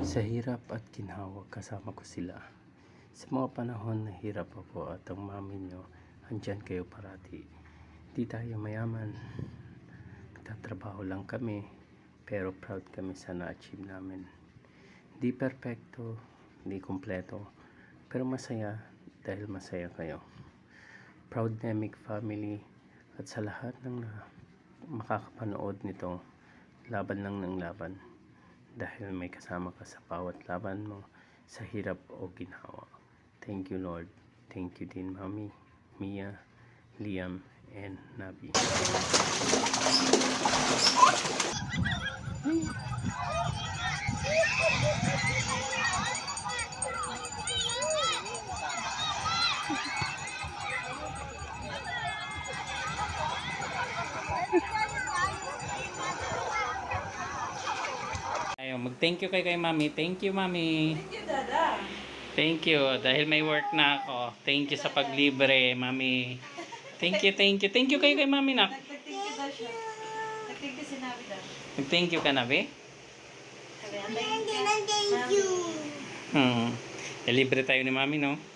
Sa hirap at ginhawa kasama ko sila. Sa mga panahon na hirap ako at ang mami nyo, andyan kayo parati. Di tayo mayaman, nagtatrabaho lang kami, pero proud kami sa na-achieve namin. Di perpekto, di kumpleto, pero masaya dahil masaya kayo. Proud Nemic family at sa lahat ng makakapanood nito, laban lang ng laban. Dahil may kasama ka sa bawat laban mo sa hirap o ginhawa. Thank you, Lord. Thank you din, Mami, Mia, Liam, and Nabi. Ayaw, mag-thank you kay Mami. Thank you, Mami. Thank you, Dada. Thank you. Dahil may work na ako. Thank you sa paglibre, Mami. Thank you, thank you. Thank you kayo kay Mami na. Nag-thank you daw siya. Nag-thank you si Nabi daw. Nag-thank you ka na, be? Sabi, thank you. Thank you. Libre tayo ni Mami, no?